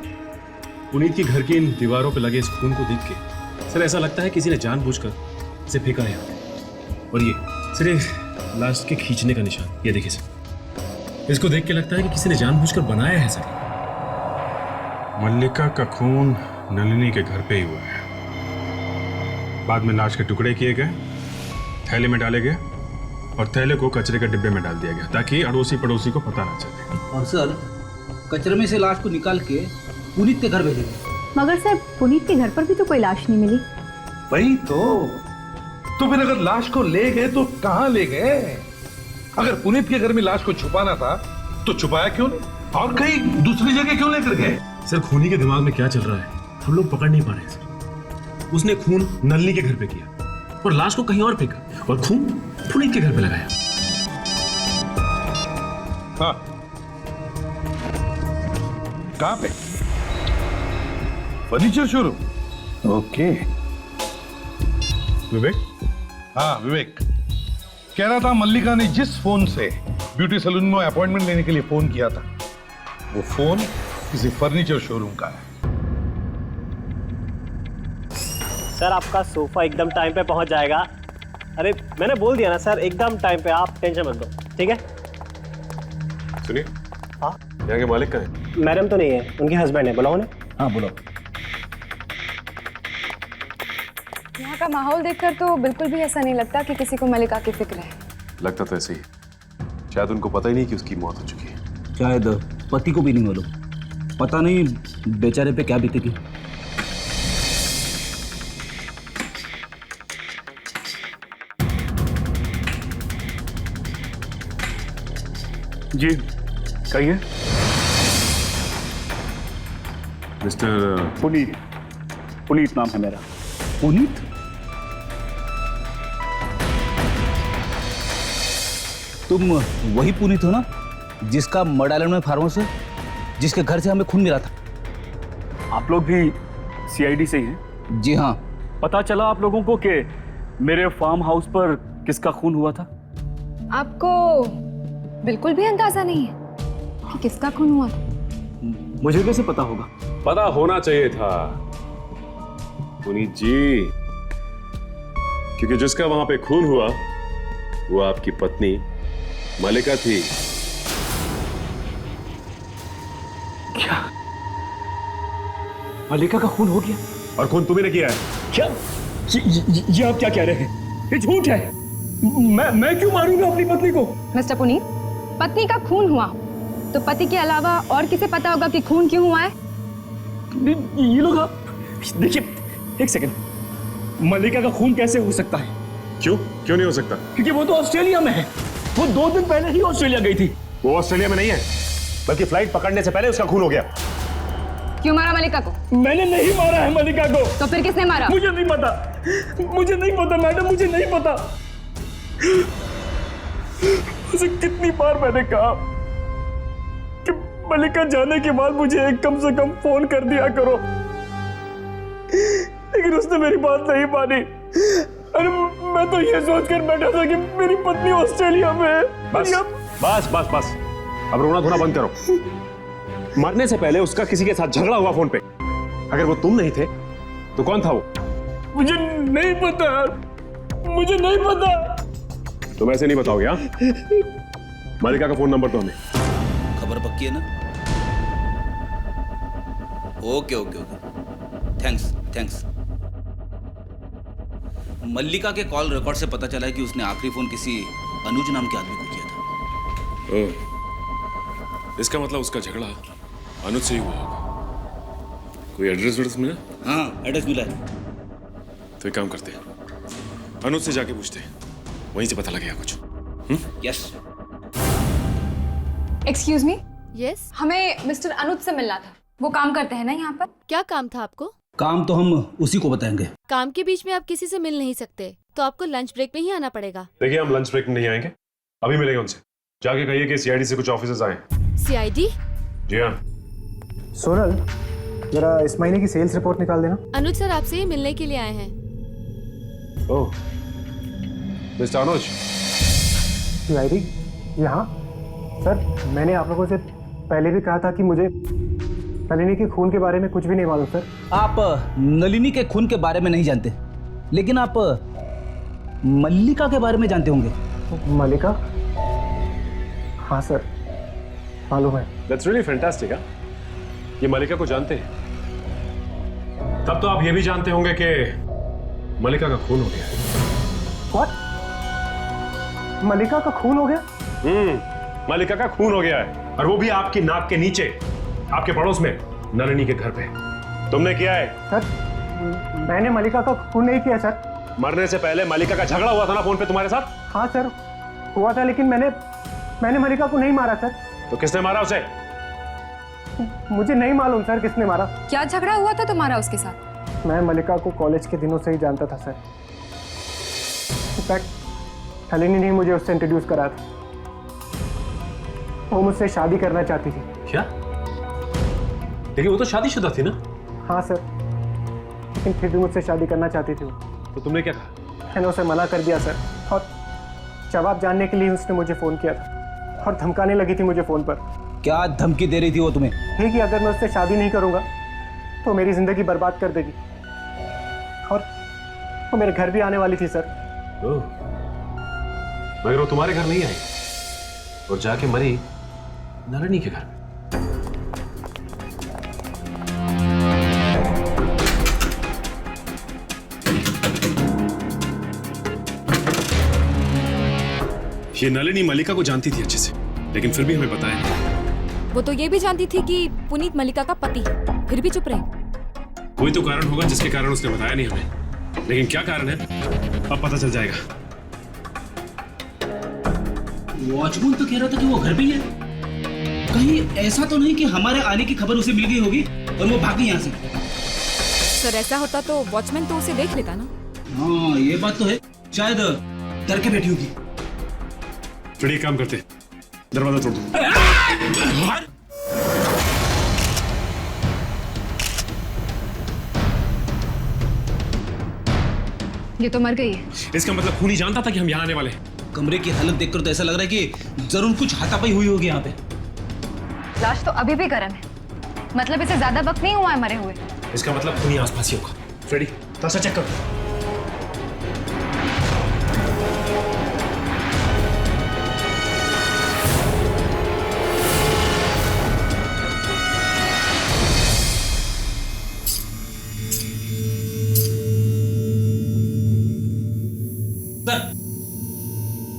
पुनीत के घर की इन दीवारों पर लगे इस खून को देख के सर ऐसा लगता है किसी ने जानबूझकर इसे फेंका है। और ये सर, ये लाश के खींचने का निशान, ये देखिए सर, इसको देख के लगता है कि किसी ने जानबूझकर बनाया है सर। मल्लिका का खून नलिनी के घर पे ही हुआ है। बाद में लाश के टुकड़े किए गए, थैले में डाले गए और थैले को कचरे के डिब्बे में डाल दिया गया ताकि अड़ोसी पड़ोसी को पता ना चले। और सर, कचरे में से लाश को निकाल के पुनीत के घर भेजे गए। मगर सर, पुनीत के घर पर भी तो कोई लाश नहीं मिली। वही तो तो फिर अगर लाश को ले गए तो कहां ले गए? अगर पुनीत के घर में लाश को छुपाना था तो छुपाया क्यों नहीं, और कहीं दूसरी जगह क्यों लेकर गए? सर खूनी के दिमाग में क्या चल रहा है हम लोग पकड़ नहीं पा रहे सर। उसने खून नलिनी के घर पे किया और लाश को कहीं और फेंका और खून पुनीत के घर पे लगाया। हाँ, कहां पे? Furniture showroom. ओके। विवेक? हाँ विवेक कह रहा था मल्लिका ने जिस फोन से ब्यूटी सैलून में अपॉइंटमेंट लेने के लिए फोन किया था वो फोन किसी फर्नीचर शोरूम का है। सर आपका सोफा एकदम टाइम पे पहुंच जाएगा। अरे मैंने बोल दिया ना सर, एकदम टाइम पे, आप टेंशन मत लो, ठीक है? सुनिए, हाँ यहाँ के मालिक कहाँ है? मैडम तो नहीं है, उनके हस्बैंड है, बुलाओ उन्हें। हाँ बुलाओ। यहाँ का माहौल देखकर तो बिल्कुल भी ऐसा नहीं लगता कि किसी को मल्लिका की फिक्र है। लगता तो ऐसे ही, शायद उनको पता ही नहीं कि उसकी मौत हो चुकी है। शायद पति को भी नहीं मालूम, पता नहीं बेचारे पे क्या बीतेगी। जी कहिए। मिस्टर पुनीत। पुनीत नाम है मेरा। पुनीत? तुम वही पुनीत हो ना जिसका मर्ड में फार्म हाउस है, जिसके घर से हमें खून मिला था? आप लोग भी सीआईडी से ही हैं? जी हाँ। पता चला आप लोगों को कि मेरे फार्म हाउस पर किसका खून हुआ था? आपको बिल्कुल भी अंदाजा नहीं है कि किसका खून हुआ था? मुझे कैसे पता होगा? पता होना चाहिए था पुनीत जी, क्योंकि जिसका वहां पे खून हुआ वो आपकी पत्नी मल्लिका थी। क्या मल्लिका का खून हो गया? और खून तुम्ही ने किया है? क्या ये आप क्या कह रहे हैं? ये झूठ है। मैं क्यों मारूंगा अपनी पत्नी को? मिस्टर पुनीत, पत्नी का खून हुआ तो पति के अलावा और किसे पता होगा कि खून क्यों हुआ है? ये लोग देखिए, एक सेकंड, मल्लिका का खून कैसे हो सकता है? क्यों नहीं हो सकता? क्योंकि वो तो ऑस्ट्रेलिया में है। वो 2 दिन पहले ही ऑस्ट्रेलिया गई थी। वो ऑस्ट्रेलिया में नहीं है, बल्कि फ्लाइट पकड़ने से पहले उसका खून हो गया। क्यों मारा मल्लिका को? मैंने नहीं मारा है मल्लिका को। तो फिर किसने मारा? मुझे नहीं पता मैडम, मुझे नहीं पता। उसे कितनी बार मैंने कहा कि मल्लिका जाने के बाद मुझे कम से कम फोन कर दिया करो, लेकिन उसने मेरी बात नहीं मानी। अरे मैं तो ये सोचकर बैठा था कि मेरी पत्नी ऑस्ट्रेलिया में है। बस अब रोना धोना बंद करो। मरने से पहले उसका किसी के साथ झगड़ा हुआ फोन पे। अगर वो तुम नहीं थे तो कौन था वो? मुझे नहीं पता, मुझे नहीं पता। तुम ऐसे नहीं बताओगे? हाँ, मल्लिका का फोन नंबर तो हमें। खबर पक्की है ना? Okay thanks. मल्लिका के कॉल रिकॉर्ड से पता चला है कि उसने आखिरी फोन किसी अनुज नाम के आदमी को किया था। ओह, इसका मतलब उसका झगड़ा अनुज से ही हुआ होगा। कोई एड्रेस मिला? हाँ, एड्रेस मिला है। तो एक काम करते हैं, अनुज से जाके पूछते हैं, वहीं से पता लगेगा कुछ। यस। Excuse me. यस। हमें मिस्टर अनुज से मिलना था। वो काम करते हैं ना यहाँ पर? क्या काम था आपको? काम तो हम उसी को बताएंगे। काम के बीच में आप किसी से मिल नहीं सकते, तो आपको लंच ब्रेक में ही आना पड़ेगा। देखिए, हम लंच ब्रेक में नहीं आएंगे, अभी मिलेंगे उनसे। जाके कहिए कि सीआईडी से कुछ ऑफिसर्स आए। सीआईडी? जी हाँ। सोनल, जरा इस महीने की सेल्स रिपोर्ट निकाल देना। अनुज सर आपसे ही मिलने के लिए आए हैं। ओह, मिस्टर अनुज। सीआईडी? यहाँ सर, मैंने आप लोगों से पहले भी कहा था कि मुझे नलिनी के खून के बारे में कुछ भी नहीं मालूम सर। आप नलिनी के खून के बारे में नहीं जानते, लेकिन आप मल्लिका के बारे में जानते होंगे। मल्लिका? हाँ सर, मालूम है। That's really fantastic, ये मल्लिका को जानते हैं। तब तो आप ये भी जानते होंगे कि मल्लिका का खून हो गया है। What? मल्लिका का खून हो गया? मल्लिका का खून हो गया है, और वो भी आपकी नाक के नीचे, आपके पड़ोस में, नलिनी के घर पे। तुमने किया है? सर, मैंने मल्लिका का खून नहीं किया सर। मरने से पहले मलिका का झगड़ा हुआ था ना फोन पे तुम्हारे साथ? हाँ सर, हुआ था, लेकिन मैंने मलिका को नहीं मारा सर। तो किसने मारा उसे? मुझे नहीं मालूम सर किसने मारा। क्या झगड़ा हुआ था तुम्हारा उसके साथ? मैं मलिका को कॉलेज के दिनों से ही जानता था सर। इनफैक्ट नलिनी ने मुझे उससे इंट्रोड्यूस करा था। वो मुझसे शादी करना चाहती थी। क्या? लेकिन वो तो शादीशुदा थी ना? हाँ सर, लेकिन फिर भी मुझसे शादी करना चाहती थी वो। तो तुमने क्या कहा? मैंने उसे मना कर दिया सर, और जवाब जानने के लिए उसने मुझे फ़ोन किया था और धमकाने लगी थी मुझे फ़ोन पर। क्या धमकी दे रही थी वो तुम्हें? थी कि अगर मैं उससे शादी नहीं करूँगा तो मेरी ज़िंदगी बर्बाद कर देगी, और वो मेरे घर भी आने वाली थी सर। मगर वो तुम्हारे घर नहीं आई और जाके मरी नलिनी के घर में। ये नलिनी मलिका को जानती थी अच्छे से, लेकिन फिर भी हमें बताया नहीं। वो तो ये भी जानती थी कि पुनीत मलिका का पति है, फिर भी चुप रही। कोई तो कारण होगा जिसके कारण उसने बताया नहीं हमें, लेकिन क्या कारण है अब पता चल जाएगा। वॉचमैन तो कह रहा था कि वो घर पे ही है। कहीं ऐसा तो नहीं कि हमारे आने की खबर उसे मिल गई होगी और वो भागी यहाँ से? सर ऐसा होता तो वॉचमैन तो उसे देख लेता ना। हाँ ये बात तो है, शायद डर के बैठी होगी। फिर एक काम करते, दरवाजा तोड़ दो। ये तो मर गई है। इसका मतलब खूनी जानता था कि हम यहाँ आने वाले हैं। कमरे की हालत देखकर तो ऐसा लग रहा है कि जरूर कुछ हाथापाई हुई होगी यहाँ पे। लाश तो अभी भी गर्म है, मतलब इसे ज्यादा वक्त नहीं हुआ है मरे हुए। इसका मतलब खूनी आसपास ही होगा। फ्रेडी, थोड़ा सा चेक कर।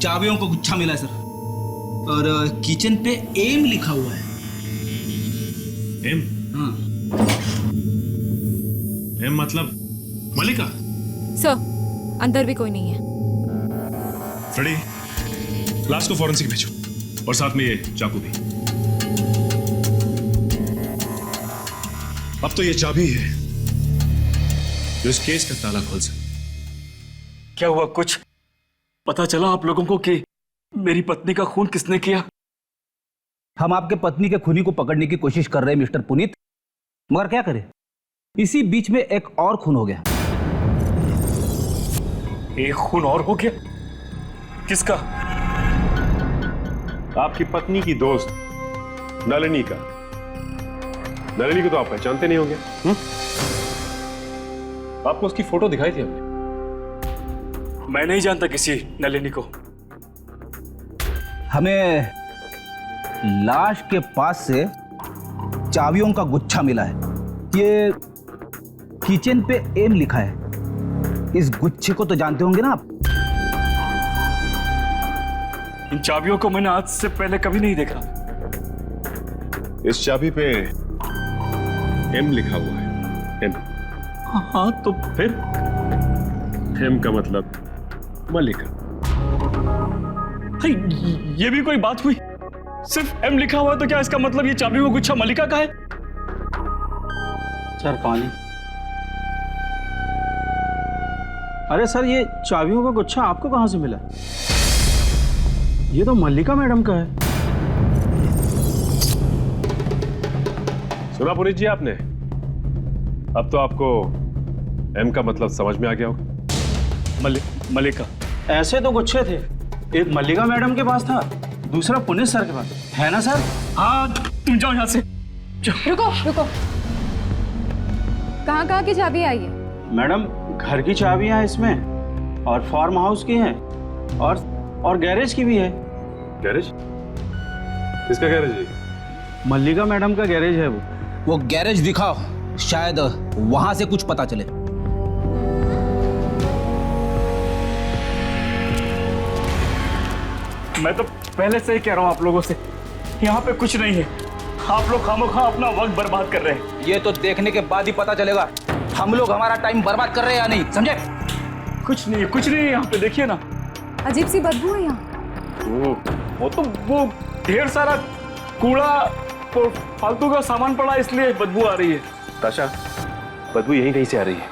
चाबियों का गुच्छा मिला है सर, और किचन पे एम लिखा हुआ है। एम? हाँ। एम मतलब मलिका? सर अंदर भी कोई नहीं है। फ्रेडी, लाश को फॉरेंसिक भेजो और साथ में ये चाकू भी। अब तो ये चाबी है जो इस केस का ताला खोल सकती। क्या हुआ, कुछ पता चला आप लोगों को कि मेरी पत्नी का खून किसने किया? हम आपके पत्नी के खूनी को पकड़ने की कोशिश कर रहे हैं मिस्टर पुनीत, मगर क्या करें, इसी बीच में एक और खून हो गया। एक खून और हो गया? किसका? आपकी पत्नी की दोस्त नलिनी का। नलिनी को तो आप पहचानते नहीं होंगे। आपको उसकी फोटो दिखाई थी हमने। मैं नहीं जानता किसी नलिनी को। हमें लाश के पास से चाबियों का गुच्छा मिला है। ये किचन पे एम लिखा है। इस गुच्छे को तो जानते होंगे ना आप? इन चाबियों को मैंने आज से पहले कभी नहीं देखा। इस चाबी पे एम लिखा हुआ है। एम? हाँ तो फिर? एम का मतलब मलिका। ये भी कोई बात हुई? सिर्फ एम लिखा हुआ तो क्या इसका मतलब ये चाबी का गुच्छा मलिका का है? सर पानी। अरे सर, ये चाबियों का गुच्छा आपको कहां से मिला? ये तो मल्लिका मैडम का है। सुना पुनीत जी आपने? अब तो आपको एम का मतलब समझ में आ गया होगा। मलिका? ऐसे तो गुच्छे थे, एक मल्लिका मैडम के पास था, दूसरा पुनीत सर के पास है ना सर? हाँ, तुम जाओ यहाँ से। रुको रुको, कहाँ कहाँ की चाबी आई है? मैडम घर की चाबियां हैं इसमें, और फार्म हाउस की हैं, और गैरेज की भी है। गैरेज? किसका गैरेज है? मल्लिका मैडम का गैरेज है वो गैरेज दिखाओ, शायद वहां से कुछ पता चले। मैं तो पहले से ही कह रहा हूँ आप लोगों से, यहाँ पे कुछ नहीं है। आप लोग खामोखा अपना वक्त बर्बाद कर रहे हैं। ये तो देखने के बाद ही पता चलेगा हम लोग हमारा टाइम बर्बाद कर रहे हैं या नहीं, समझे? कुछ नहीं है यहाँ पे, देखिए ना। अजीब सी बदबू है यहाँ। वो तो वो ढेर सारा कूड़ा और फालतू का सामान पड़ा, इसलिए बदबू आ रही है। ताशा, बदबू यहीं कहीं से आ रही है।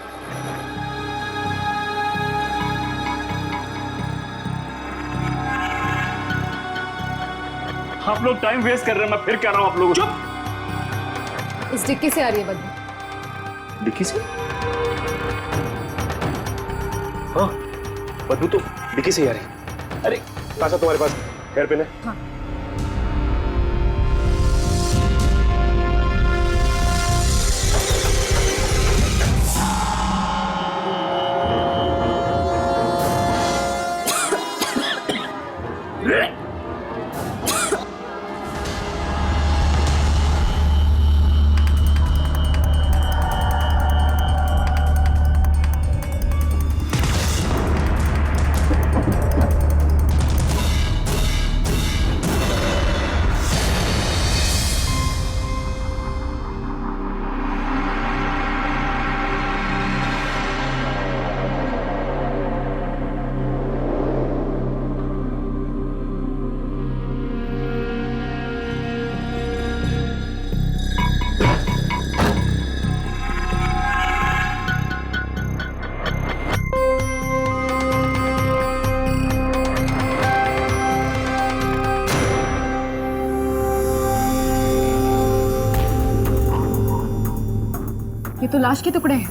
आप लोग टाइम वेस्ट कर रहे हैं, मैं फिर कह रहा हूँ आप लोगों। चुप। इस डिक्की से आ रही है बदबू। डिक्की से? हाँ, बदबू तो डिक्की से ही आ रही है। अरे ताशा, तुम्हारे पास हेयर पिन है? हाँ। ये तो लाश के टुकड़े हैं।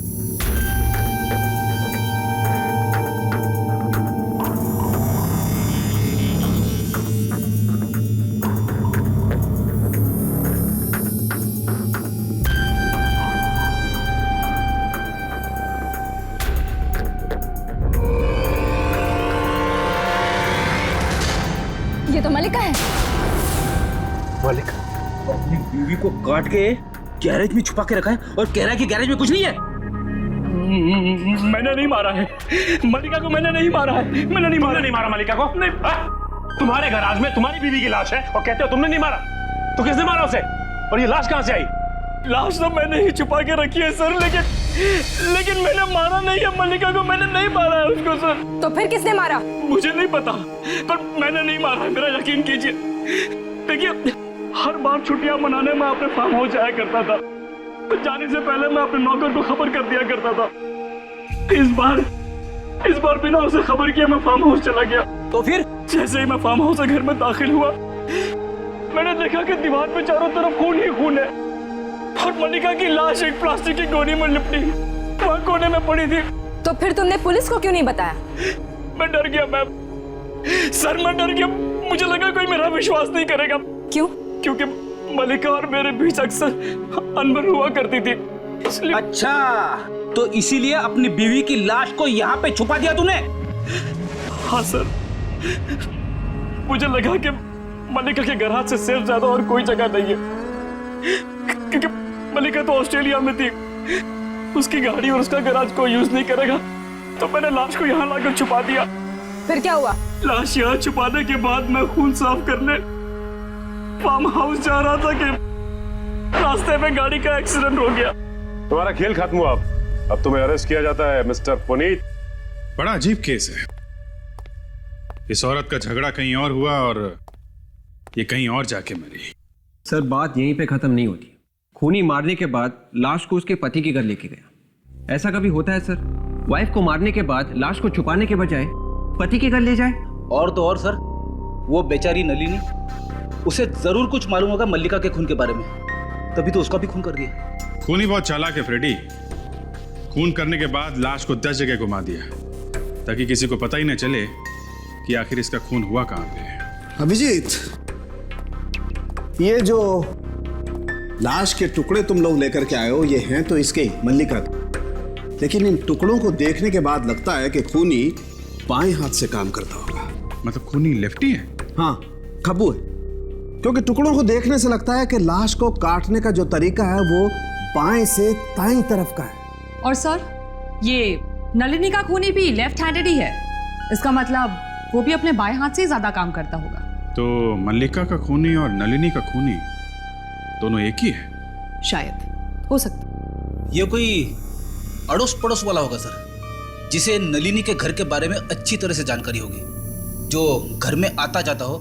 ये तो मलिका है। मलिका अपनी बीवी को काट के गैरेज में छुपा के रखा है और कह रहा है कि गैरेज में कुछ नहीं है। मैंने नहीं मारा है मलिका को, मैंने नहीं मारा है। मैंने नहीं मारा मलिका को? नहीं। तुम्हारे गैराज में तुम्हारी बीवी की लाश है और कहते हो तुमने नहीं मारा? तो किसने मारा उसे? और ये लाश कहां से आई? लाश तो मैंने ही छुपा के रखी है सर, लेकिन मैंने मारा नहीं है मलिका को, मैंने नहीं मारा है उसको सर। तो फिर किसने मारा? मुझे नहीं पता, पर मैंने नहीं मारा है, मेरा यकीन कीजिए। देखिए, हर बार छुट्टियां मनाने में अपने फार्म हाउस जाया करता था, तो जाने से पहले मैं अपने नौकर को खबर कर दिया करता था। इस बार बिना उसे खबर किए मैं फार्म हाउस चला गया। तो फिर जैसे ही मैं फार्म हाउस से घर में दाखिल हुआ, मैंने देखा कि दीवार पे चारों तरफ खून ही खून है और मलिका की लाश एक प्लास्टिक की गोनी में लिपटी वहां कोने में पड़ी थी। तो फिर तुमने पुलिस को क्यों नहीं बताया? मैं डर गया मैम, सर मैं डर गया। मुझे लगा कोई मेरा विश्वास नहीं करेगा। क्यों? क्योंकि मलिका और मेरे बीच अक्सर अनबन हुआ करती थी, इसलिए। अच्छा, तो इसीलिए अपनी बीवी की लाश को यहाँ पे छुपा दिया तूने? हाँ सर, मुझे लगा कि मलिका के गैराज से सिर्फ ज्यादा और कोई जगह नहीं है, क्योंकि मलिका तो ऑस्ट्रेलिया में थी, उसकी गाड़ी और उसका गैराज कोई यूज नहीं करेगा, तो मैंने लाश को यहाँ लाकर छुपा दिया। फिर क्या हुआ? लाश यहाँ छुपाने के बाद मैं खून साफ करने फार्म हाउस जा रहा था कि रास्ते में गाड़ी का एक्सीडेंट हो गया। तुम्हारा खेल खत्म हुआ। अब तुम्हें अरेस्ट किया जाता है मिस्टर पुनीत। बड़ा अजीब केस है। इस औरत का झगड़ा कहीं और हुआ और ये कहीं और जाके मरी। सर, बात यहीं पे खत्म नहीं होती। खूनी मारने के बाद लाश को उसके पति के घर लेके गया। ऐसा कभी होता है सर? वाइफ को मारने के बाद लाश को छुपाने के बजाय पति के घर ले जाए। और तो और सर, वो बेचारी नलिनी, उसे जरूर कुछ मालूम होगा मल्लिका के खून के बारे में, तभी तो उसका भी खून कर दिया। खूनी बहुत चालाक है फ्रेडी। खून करने के बाद लाश को 10 जगह घुमा दिया ताकि किसी को पता ही न चले कि आखिर इसका खून हुआ कहां पे। अभिजीत, ये जो लाश के टुकड़े तुम लोग लेकर के आए हो, ये हैं तो इसके मल्लिका के, लेकिन इन टुकड़ों को देखने के बाद लगता है कि खूनी बाएं हाथ से काम करता होगा। मतलब खूनी लेफ्टी है? हाँ, खब्बू है, क्योंकि टुकड़ों को देखने से लगता है कि लाश को काटने का जो तरीका है वो बाएं से दाईं तरफ का है। और सर, ये नलिनी का खूनी भी लेफ्ट हैंडेड ही है, इसका मतलब वो भी अपने बाएं हाथ से ही ज्यादा काम करता होगा। तो मल्लिका का खूनी और नलिनी का खूनी दोनों एक ही है? शायद, हो सकता। ये कोई अड़ोस पड़ोस वाला होगा सर। जिसे नलिनी के घर के बारे में अच्छी तरह से जानकारी होगी, जो घर में आता जाता हो,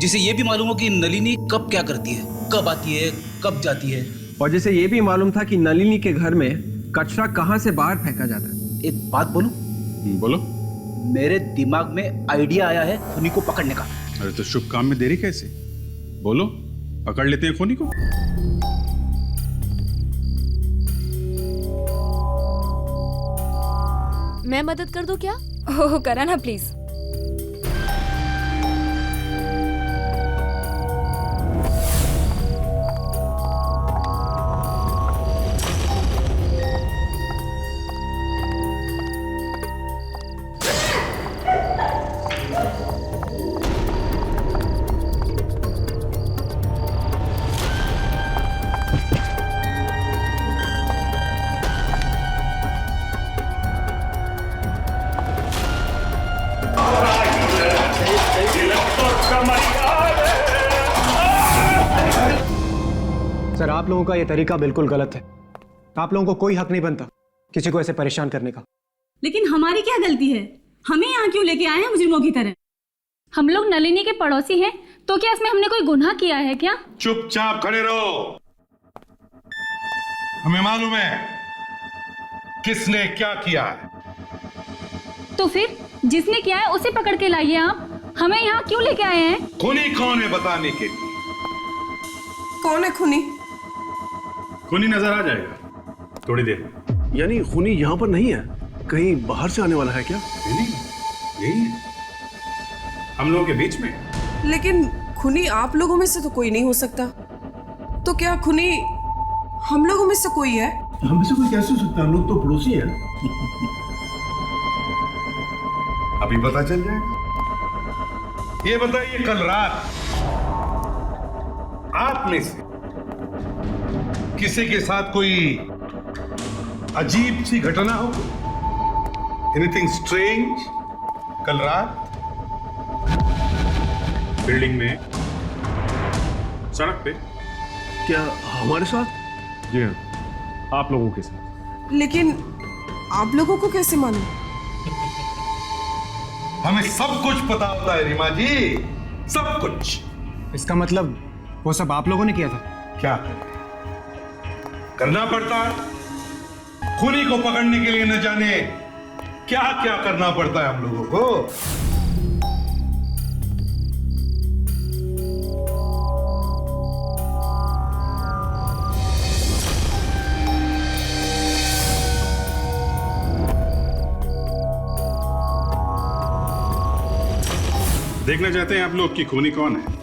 जिसे ये भी मालूम हो कि नलिनी कब क्या करती है, कब आती है, कब जाती है, और जिसे ये भी मालूम था कि नलिनी के घर में कचरा कहाँ से बाहर फेंका जाता है। एक बात बोलूं? बोलो। मेरे दिमाग में आइडिया आया है खूनी को पकड़ने का। अरे तो शुभ काम में देरी कैसे? बोलो, पकड़ लेते हैं खूनी को। मैं मदद कर दूं क्या? ओह करा ना प्लीज। सर, आप लोगों का ये तरीका बिल्कुल गलत है। आप लोगों को कोई हक नहीं बनता किसी को ऐसे परेशान करने का। लेकिन हमारी क्या गलती है? हमें यहाँ क्यों लेके आए हैं मुजरिमों की तरह? हम लोग नलिनी के पड़ोसी हैं, तो क्या इसमें हमने कोई गुनाह किया है क्या? चुपचाप खड़े रहो। हमें मालूम है किसने क्या किया है। तो फिर जिसने किया है उसे पकड़ के लाइए। आप हमें यहाँ क्यों लेके आए हैं? खूनी कौन है बताने के लिए। कौन है खूनी? खूनी नजर आ जाएगा थोड़ी देर में। यानी खूनी यहाँ पर नहीं है, कहीं बाहर से आने वाला है क्या? नहीं, यही है हम लोगों के बीच में। लेकिन खूनी आप लोगों में से तो कोई नहीं हो सकता। तो क्या खूनी हम लोगों में से कोई है? हम में से कोई कैसे हो सकता है? हम लोग तो पड़ोसी हैं। अभी पता चल जाएगा। ये बताइए, कल रात आप में से किसी के साथ कोई अजीब सी घटना हो? एनीथिंग स्ट्रेंज कल रात? बिल्डिंग में, सड़क पे? क्या हमारे साथ? जी हाँ, आप लोगों के साथ। लेकिन आप लोगों को कैसे मालूम? हमें सब कुछ पता होता है रीमा जी, सब कुछ। इसका मतलब वो सब आप लोगों ने किया था? क्या करना पड़ता है खूनी को पकड़ने के लिए? न जाने क्या क्या करना पड़ता है हम लोगों को। देखना चाहते हैं आप लोग कि खूनी कौन है?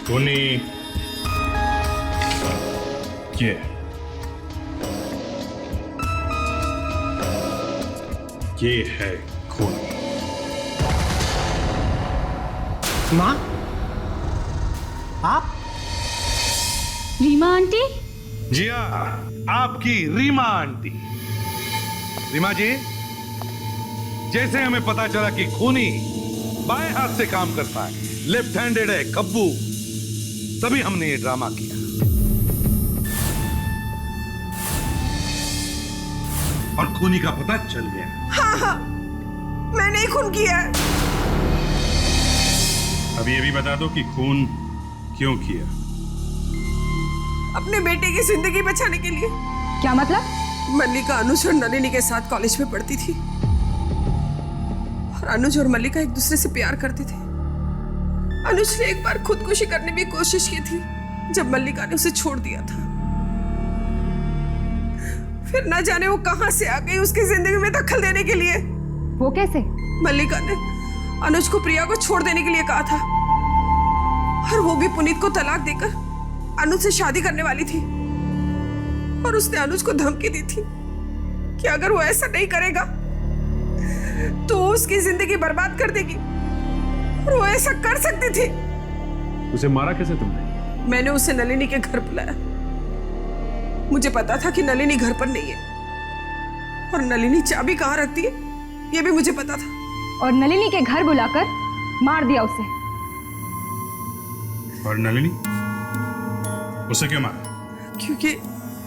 खूनी ये है खूनी। माँ, आप? रीमा आंटी? जी हाँ, आपकी रीमा आंटी। रीमा जी, जैसे हमें पता चला कि खूनी बाएं हाथ से काम करता है, लेफ्ट हैंडेड है, कब्बू, तभी हमने ये ड्रामा किया। और खूनी का पता चल गया। हाँ हाँ, मैंने ही खून किया है। अब ये भी बता दो कि खून क्यों किया? अपने बेटे की जिंदगी बचाने के लिए। क्या मतलब? मल्लिका अनुज और नलिनी के साथ कॉलेज में पढ़ती थी और अनुज और मल्लिका एक दूसरे से प्यार करते थे। अनुज ने एक बार खुदकुशी करने की कोशिश की थी जब मल्लिका ने उसे छोड़ दिया था। फिर न जाने वो कहां से आ गई उसकी जिंदगी में दखल देने के लिए। वो कैसे? मल्लिका ने अनुज को प्रिया को छोड़ देने के लिए कहा था और वो भी पुनीत को तलाक देकर अनुज से शादी करने वाली थी। और उसने अनुज को धमकी दी थी कि अगर वो ऐसा नहीं करेगा तो वो उसकी जिंदगी बर्बाद कर देगी। और वो ऐसा कर सकती थी। उसे मारा कैसे तुमने? मैंने उसे नलिनी के घर बुलाया। मुझे पता था कि नलिनी घर पर नहीं है और नलिनी चाबी कहाँ रखती है ये भी मुझे पता था। और नलिनी के घर बुलाकर मार दिया उसे। और नलिनी? उसे क्यों मारा? क्योंकि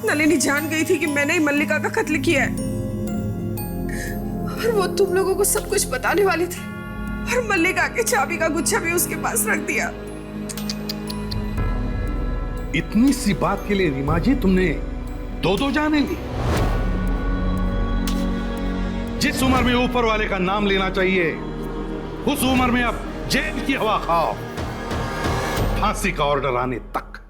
नलिनी जान गई थी कि मैंने ही मल्लिका का कत्ल किया है और वो तुम लोगों को सब कुछ बताने वाली थी और मल्लिका के चाबी का गुच्छा भी उसके पास रख दिया। इतनी सी बात के लिए रीमा जी तुमने दो जाने ली? जिस उम्र में ऊपर वाले का नाम लेना चाहिए उस उम्र में अब जेल की हवा खाओ, फांसी का ऑर्डर आने तक।